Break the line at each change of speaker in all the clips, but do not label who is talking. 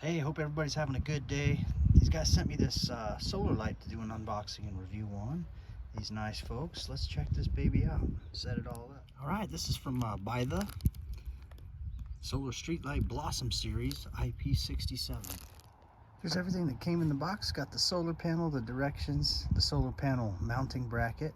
Hey, hope everybody's having a good day. These guys sent me this solar light to do an unboxing and review on. These nice folks. Let's check this baby out. Set it all up. All right, this is from Buytha Solar Streetlight Blossom Series IP67. Here's everything that came in the box. Got the solar panel, the directions, the solar panel mounting bracket,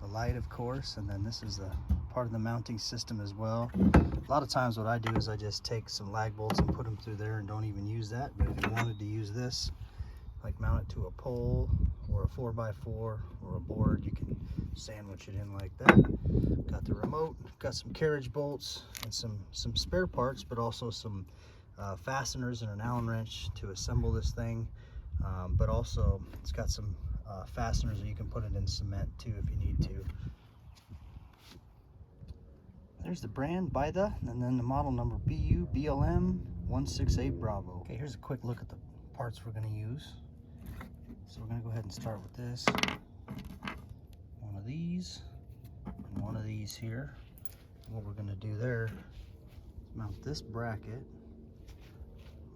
the light, of course, and then this is the part of the mounting system as well. A lot of times what I do is I just take some lag bolts and put them through there and don't even use that. But if you wanted to use this, like mount it to a pole or a 4x4 or a board, you can sandwich it in like that. Got the remote, got some carriage bolts and some spare parts, but also some fasteners and an Allen wrench to assemble this thing. But also it's got some fasteners that you can put it in cement too if you need to. There's the brand Buytha, and then the model number BU BLM 168 Bravo. Okay, here's a quick look at the parts we're going to use. So we're going to go ahead and start with this. One of these and one of these here. And what we're going to do there is mount this bracket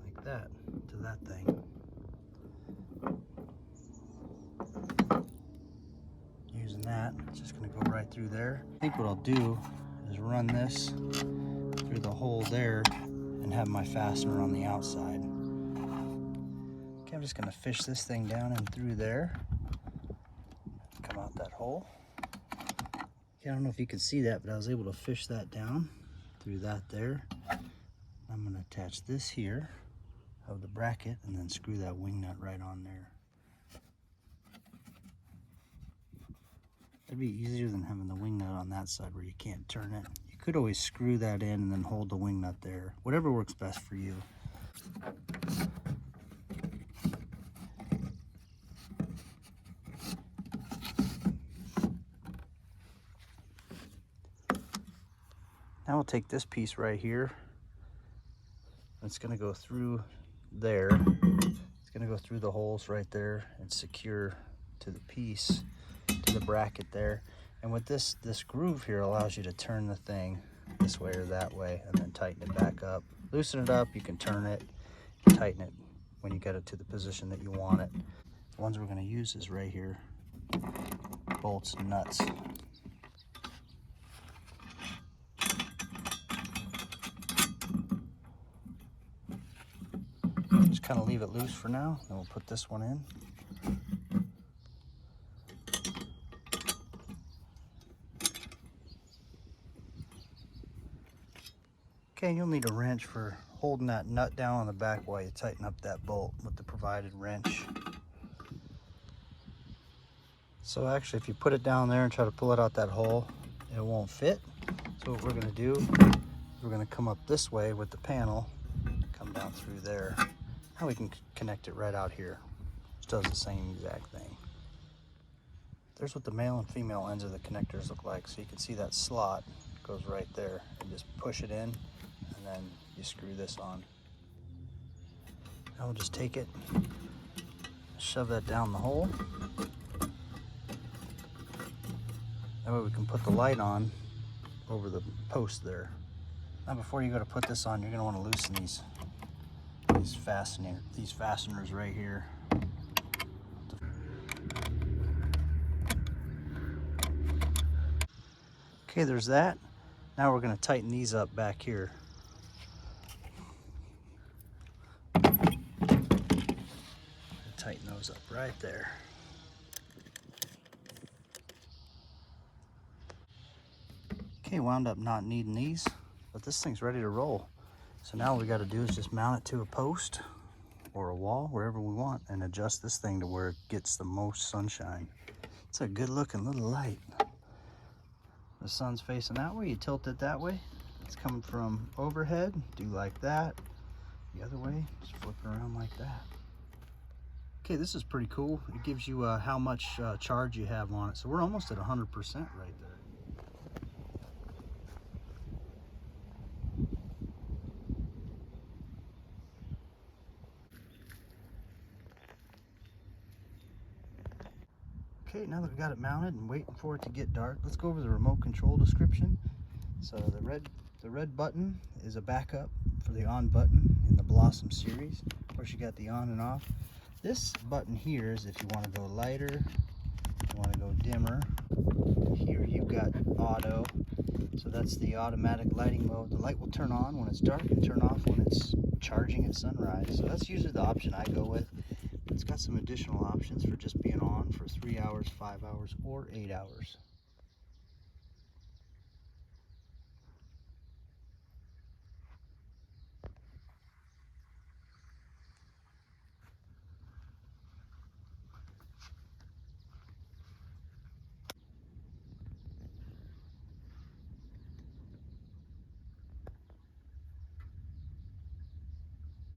like that to that thing. Using that, it's just going to go right through there. I think what I'll do is run this through the hole there and have my fastener on the outside. Okay, I'm just going to fish this thing down and through there. Come out that hole. Okay, I don't know if you can see that, but I was able to fish that down through that there. I'm going to attach this here of the bracket and then screw that wing nut right on there. It'd be easier than having the wing nut on that side where you can't turn it. You could always screw that in and then hold the wing nut there. Whatever works best for you. Now we'll take this piece right here. It's going to go through there. It's going to go through the holes right there and secure to the piece, to the bracket there. And with this groove here allows you to turn the thing this way or that way and then tighten it back up. Loosen it up, you can turn it, tighten it when you get it to the position that you want it. The ones we're going to use is right here, bolts and nuts. Just kind of leave it loose for now, then we'll put this one in. Okay, you'll need a wrench for holding that nut down on the back while you tighten up that bolt with the provided wrench. So actually, if you put it down there and try to pull it out that hole, it won't fit. So what we're going to do is we're going to come up this way with the panel, come down through there. Now we can connect it right out here, which does the same exact thing. There's what the male and female ends of the connectors look like. So you can see that slot goes right there, and just push it in, and then you screw this on. Now we'll just take it, shove that down the hole. That way we can put the light on over the post there. Now before you go to put this on, you're going to want to loosen these fasteners right here. Okay, there's that. Now we're going to tighten these up back here. Tighten those up right there. Okay, wound up not needing these, but this thing's ready to roll. So now all we got to do is just mount it to a post or a wall, wherever we want, and adjust this thing to where it gets the most sunshine. It's a good looking little light. The sun's facing that way, you tilt it that way. It's coming from overhead, do like that. The other way, just flip it around like that. Okay, this is pretty cool. It gives you how much charge you have on it. So we're almost at 100% right there. Okay, now that we've got it mounted and waiting for it to get dark, let's go over the remote control description. So the red button is a backup for the on button in the Blossom series. Of course, you got the on and off. This button here is if you want to go lighter, you want to go dimmer. Here you've got auto, so that's the automatic lighting mode. The light will turn on when it's dark and turn off when it's charging at sunrise. So that's usually the option I go with. It's got some additional options for just being on for 3 hours, 5 hours, or 8 hours.